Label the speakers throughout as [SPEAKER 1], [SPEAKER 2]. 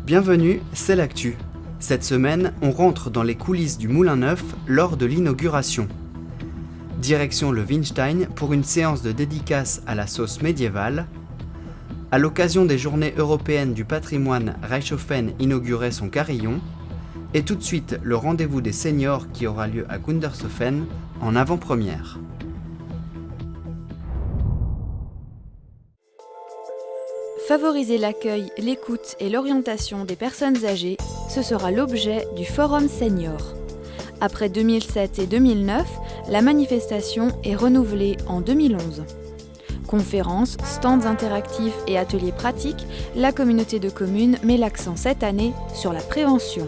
[SPEAKER 1] Bienvenue, c'est l'actu. Cette semaine, on rentre dans les coulisses du Moulin Neuf lors de l'inauguration. Direction le Windstein pour une séance de dédicace à la sauce médiévale. À l'occasion des Journées européennes du patrimoine, Reichshofen inaugurait son carillon. Et tout de suite, le rendez-vous des seniors qui aura lieu à Gundershofen en avant-première.
[SPEAKER 2] Favoriser l'accueil, l'écoute et l'orientation des personnes âgées, ce sera l'objet du Forum Senior. Après 2007 et 2009, la manifestation est renouvelée en 2011. Conférences, stands interactifs et ateliers pratiques, la communauté de communes met l'accent cette année sur la prévention.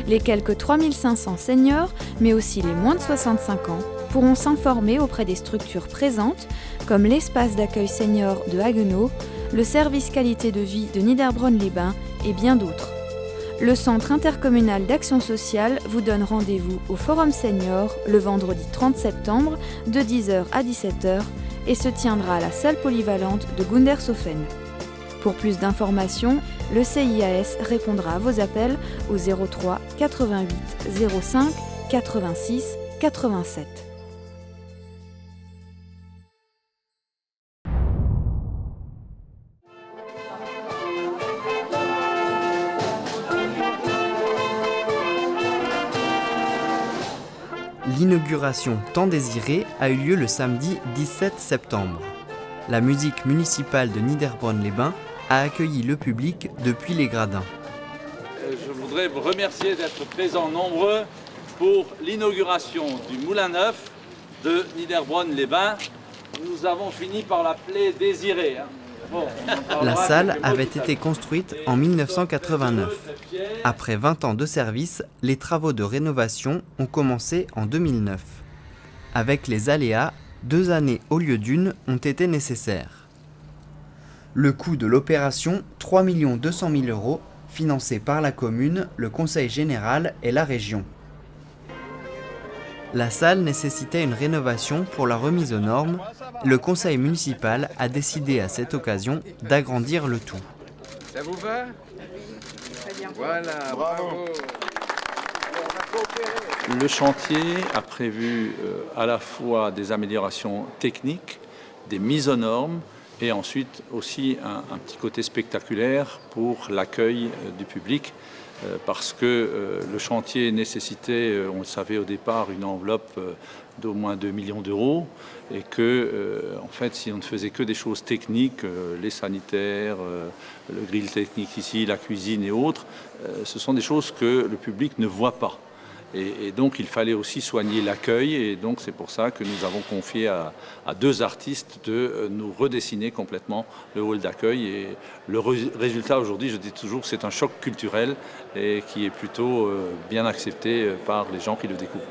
[SPEAKER 2] Les quelques 3500 seniors, mais aussi les moins de 65 ans, pourront s'informer auprès des structures présentes, comme l'espace d'accueil senior de Haguenau, le service qualité de vie de Niederbronn-les-Bains et bien d'autres. Le Centre intercommunal d'action sociale vous donne rendez-vous au Forum Senior le vendredi 30 septembre de 10h à 17h et se tiendra à la salle polyvalente de Gundershofen. Pour plus d'informations, le CIAS répondra à vos appels au 03 88 05 86 87.
[SPEAKER 1] L'inauguration tant désirée a eu lieu le samedi 17 septembre. La musique municipale de Niederbronn-les-Bains a accueilli le public depuis les gradins.
[SPEAKER 3] Je voudrais vous remercier d'être présents nombreux pour l'inauguration du Moulin Neuf de Niederbronn-les-Bains. Nous avons fini par l'appeler désirée.
[SPEAKER 1] La salle avait été construite en 1989. Après 20 ans de service, les travaux de rénovation ont commencé en 2009. Avec les aléas, 2 années au lieu d'une ont été nécessaires. Le coût de l'opération, 3 200 000 €, financé par la commune, le conseil général et la région. La salle nécessitait une rénovation pour la remise aux normes. Le conseil municipal a décidé à cette occasion d'agrandir le tout.
[SPEAKER 4] Ça vous va? Très bien. Voilà, bravo.
[SPEAKER 3] Le chantier a prévu à la fois des améliorations techniques, des mises aux normes et ensuite aussi un petit côté spectaculaire pour l'accueil du public. Parce que le chantier nécessitait, on le savait au départ, une enveloppe d'au moins 2 millions d'euros et que, en fait, si on ne faisait que des choses techniques, les sanitaires, le grill technique ici, la cuisine et autres, ce sont des choses que le public ne voit pas. Et donc, il fallait aussi soigner l'accueil. Et donc, c'est pour ça que nous avons confié à 2 artistes de nous redessiner complètement le hall d'accueil. Et le résultat aujourd'hui, je dis toujours que c'est un choc culturel et qui est plutôt bien accepté par les gens qui le découvrent.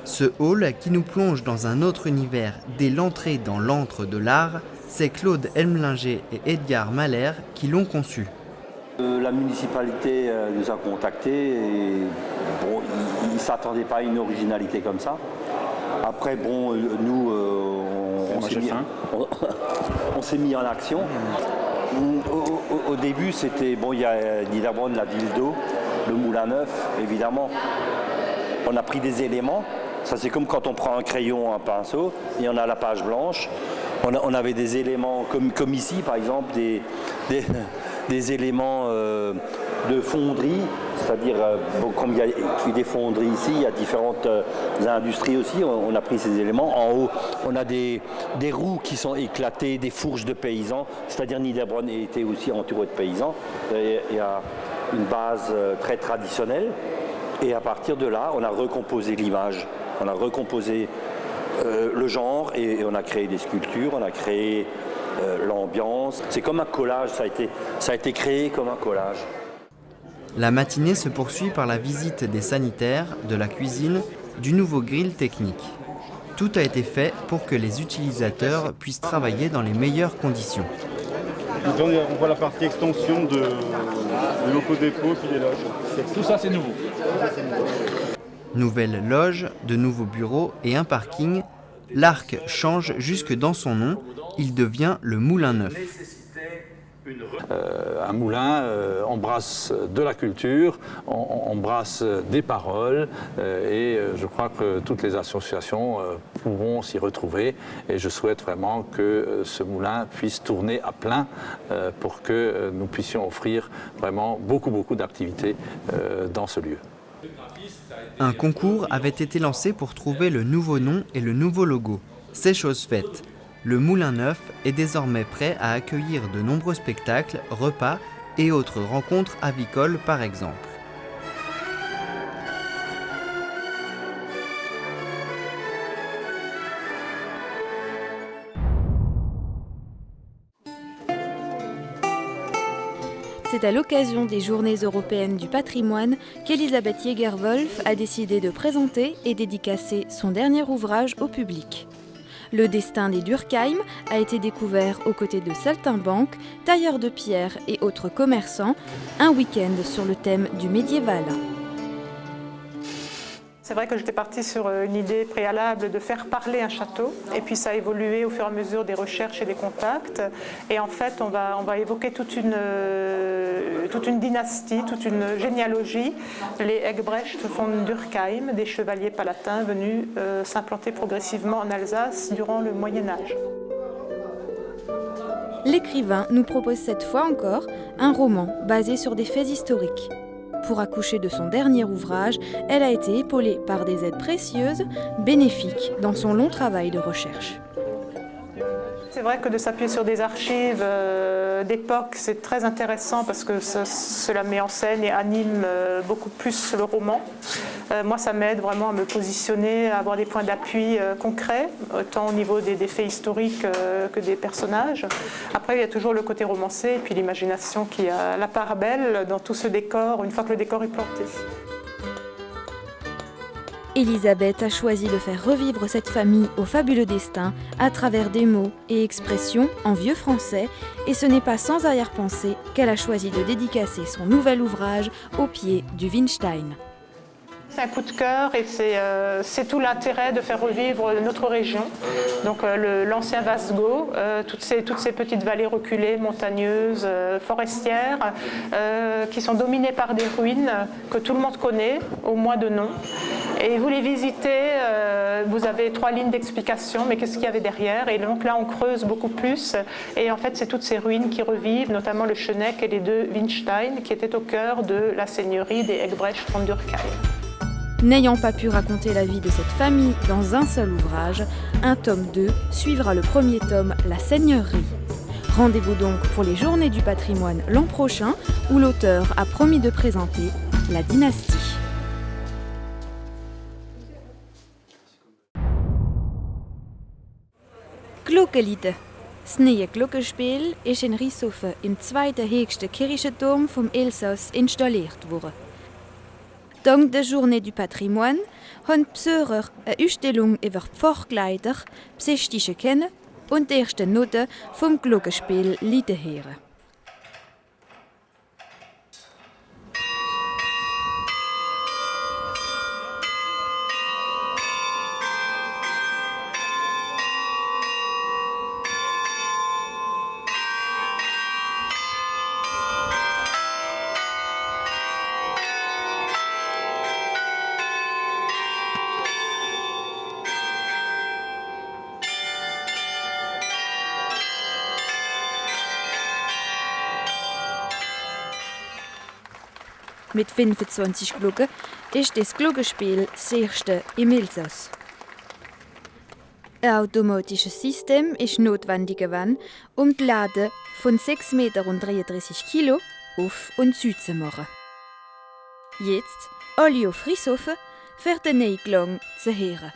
[SPEAKER 1] Ce hall qui nous plonge dans un autre univers dès l'entrée dans l'antre de l'art, c'est Claude Elmlinger et Edgar Mahler qui l'ont conçu.
[SPEAKER 5] La municipalité nous a contactés et bon, ils ne s'attendaient pas à une originalité comme ça. Après, bon, nous, on s'est mis en action. Au début, c'était, bon, il y a Niederbronn, la ville d'eau, le Moulin Neuf, évidemment. On a pris des éléments. Ça, c'est comme quand on prend un crayon, un pinceau, et on a la page blanche. On avait des éléments comme ici, par exemple, des éléments de fonderie, c'est-à-dire, comme il y a des fonderies ici, il y a différentes industries aussi, on a pris ces éléments. En haut, on a des roues qui sont éclatées, des fourches de paysans, c'est-à-dire Niederbronn était aussi entouré de paysans. Il y a une base très traditionnelle, et à partir de là, on a recomposé l'image, on a recomposé le genre, et on a créé des sculptures, on a créé l'ambiance. C'est comme un collage, ça a été créé comme un collage.
[SPEAKER 1] La matinée se poursuit par la visite des sanitaires, de la cuisine, du nouveau grill technique. Tout a été fait pour que les utilisateurs puissent travailler dans les meilleures conditions.
[SPEAKER 6] On voit la partie extension de locaux dépôt puis les loges.
[SPEAKER 3] Tout ça, c'est nouveau.
[SPEAKER 1] Nouvelle loge, de nouveaux bureaux et un parking. L'arc change jusque dans son nom, il devient le Moulin Neuf.
[SPEAKER 3] Un moulin embrasse de la culture, embrasse des paroles et je crois que toutes les associations pourront s'y retrouver et je souhaite vraiment que ce moulin puisse tourner à plein pour que nous puissions offrir vraiment beaucoup d'activités dans ce lieu.
[SPEAKER 1] Un concours avait été lancé pour trouver le nouveau nom et le nouveau logo. C'est chose faite. Le Moulin Neuf est désormais prêt à accueillir de nombreux spectacles, repas et autres rencontres avicoles par exemple.
[SPEAKER 2] C'est à l'occasion des Journées européennes du patrimoine qu'Elisabeth Jäger-Wolf a décidé de présenter et dédicacer son dernier ouvrage au public. Le destin des Durkheim a été découvert aux côtés de saltimbanques, tailleurs de pierre et autres commerçants, un week-end sur le thème du médiéval.
[SPEAKER 7] C'est vrai que j'étais partie sur une idée préalable de faire parler un château et puis ça a évolué au fur et à mesure des recherches et des contacts et en fait on va évoquer toute une dynastie, toute une généalogie, les Egbrecht von Durkheim, des chevaliers palatins venus s'implanter progressivement en Alsace durant le Moyen-Âge.
[SPEAKER 2] L'écrivain nous propose cette fois encore un roman basé sur des faits historiques. Pour accoucher de son dernier ouvrage, elle a été épaulée par des aides précieuses, bénéfiques dans son long travail de recherche.
[SPEAKER 7] C'est vrai que de s'appuyer sur des archives d'époque, c'est très intéressant parce que cela met en scène et anime beaucoup plus le roman. Moi, ça m'aide vraiment à me positionner, à avoir des points d'appui concrets, tant au niveau des faits historiques que des personnages. Après, il y a toujours le côté romancé et puis l'imagination qui a la part belle dans tout ce décor, une fois que le décor est planté.
[SPEAKER 2] Elisabeth a choisi de faire revivre cette famille au fabuleux destin à travers des mots et expressions en vieux français et ce n'est pas sans arrière-pensée qu'elle a choisi de dédicacer son nouvel ouvrage au pied du Windstein.
[SPEAKER 7] C'est un coup de cœur et c'est tout l'intérêt de faire revivre notre région. Donc l'ancien Wasgo, toutes ces petites vallées reculées, montagneuses, forestières, qui sont dominées par des ruines que tout le monde connaît, au moins de nom. Et vous les visitez, vous avez 3 lignes d'explication, mais qu'est-ce qu'il y avait derrière? Et donc là, on creuse beaucoup plus. Et en fait, c'est toutes ces ruines qui revivent, notamment le Schöneck et les 2 Windstein, qui étaient au cœur de la seigneurie des Egbrecht von Durkheim.
[SPEAKER 2] N'ayant pas pu raconter la vie de cette famille dans un seul ouvrage, un tome 2 suivra le premier tome, La Seigneurie. Rendez-vous donc pour les Journées du patrimoine l'an prochain, où l'auteur a promis de présenter la dynastie. Glockenlieder. Das neue Glockenspiel ist in Rishofen im zweithöchsten Kirchenturm vom Elsass installiert worden. Dank der Journée du Patrimoine haben die Besucher eine Ausstellung über die Pfarrkleider besichtigen können und die ersten Noten vom Glockenspiel hören. Mit 25 Glocken ist das Glockenspiel das erste im Elsass. Ein automatisches System ist notwendig gewesen, die Lade von 6,33 Meter auf und zu machen. Jetzt, alle auf Rishofen, für den neuen Klang zu hören.